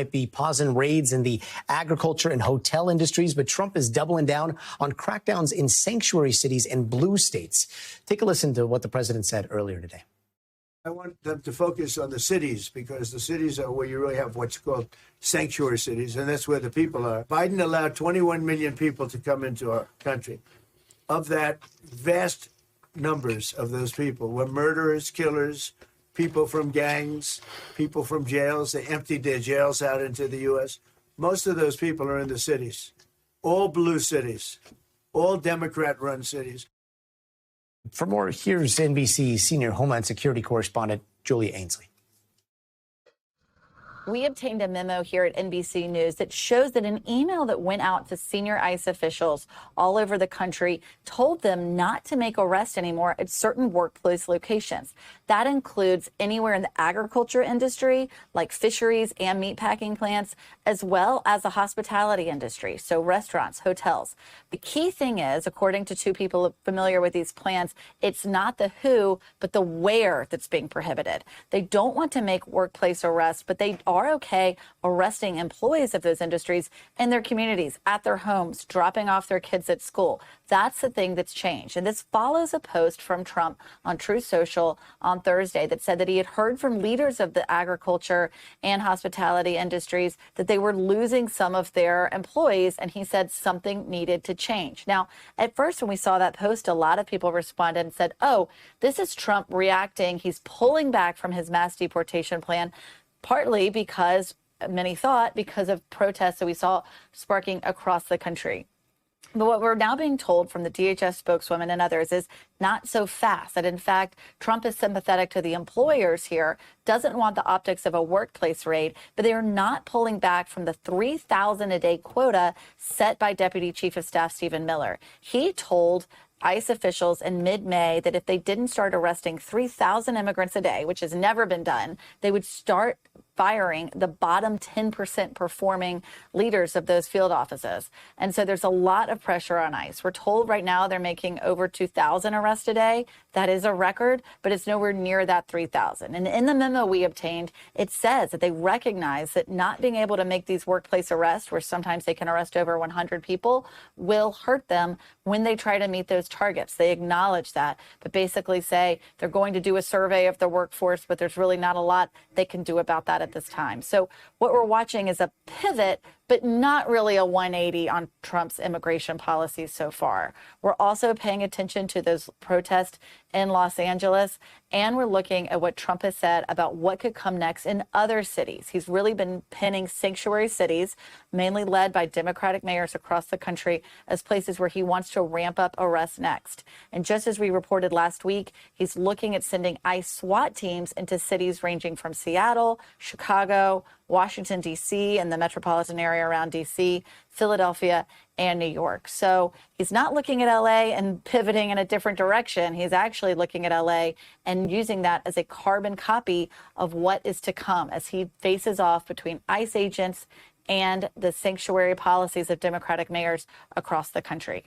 Might be pausing raids in the agriculture and hotel industries, but Trump is doubling down on crackdowns in sanctuary cities and blue states. Take a listen to what the president said earlier today. I want them to focus on the cities, because the cities are where you really have what's called sanctuary cities, and that's where the people are. Biden allowed 21 million people to come into our country. Of that, vast numbers of those people were murderers, killers, people from gangs, people from jails. They emptied their jails out into the U.S. Most of those people are in the cities, all blue cities, all Democrat-run cities. For more, here's NBC senior Homeland Security correspondent Julia Ainsley. We obtained a memo here at NBC News that shows that an email that went out to senior ICE officials all over the country told them not to make arrests anymore at certain workplace locations. That includes anywhere in the agriculture industry, like fisheries and meatpacking plants, as well as the hospitality industry, so restaurants, hotels. The key thing is, according to two people familiar with these plans, it's not the who, but the where that's being prohibited. They don't want to make workplace arrests, but they are okay arresting employees of those industries in their communities, at their homes, dropping off their kids at school. That's the thing that's changed. And this follows a post from Trump on Truth Social on Thursday that said that he had heard from leaders of the agriculture and hospitality industries that they were losing some of their employees, and he said something needed to change. Now, at first, when we saw that post, a lot of people responded and said, oh, this is Trump reacting. He's pulling back from his mass deportation plan, partly because, many thought, because of protests that we saw sparking across the country. But what we're now being told from the DHS spokeswoman and others is not so fast, that in fact, Trump is sympathetic to the employers here, doesn't want the optics of a workplace raid, but they are not pulling back from the 3,000 a day quota set by Deputy Chief of Staff Stephen Miller. He told ICE officials in mid-May that if they didn't start arresting 3,000 immigrants a day, which has never been done, they would start firing the bottom 10% performing leaders of those field offices. And so there's a lot of pressure on ICE. We're told right now they're making over 2,000 arrests a day. That is a record, but it's nowhere near that 3,000. And in the memo we obtained, it says that they recognize that not being able to make these workplace arrests, where sometimes they can arrest over 100 people, will hurt them when they try to meet those targets. They acknowledge that, but basically say they're going to do a survey of the workforce, but there's really not a lot they can do about that at this time. So what we're watching is a pivot, but not really a 180 on Trump's immigration policies so far. We're also paying attention to those protests in Los Angeles, and we're looking at what Trump has said about what could come next in other cities. He's really been pinning sanctuary cities, mainly led by Democratic mayors across the country, as places where he wants to ramp up arrests next. And just as we reported last week, he's looking at sending ICE SWAT teams into cities ranging from Seattle, Chicago, Washington, D.C., and the metropolitan area around D.C., Philadelphia, and New York. So he's not looking at L.A. and pivoting in a different direction. He's actually looking at L.A. and using that as a carbon copy of what is to come as he faces off between ICE agents and the sanctuary policies of Democratic mayors across the country.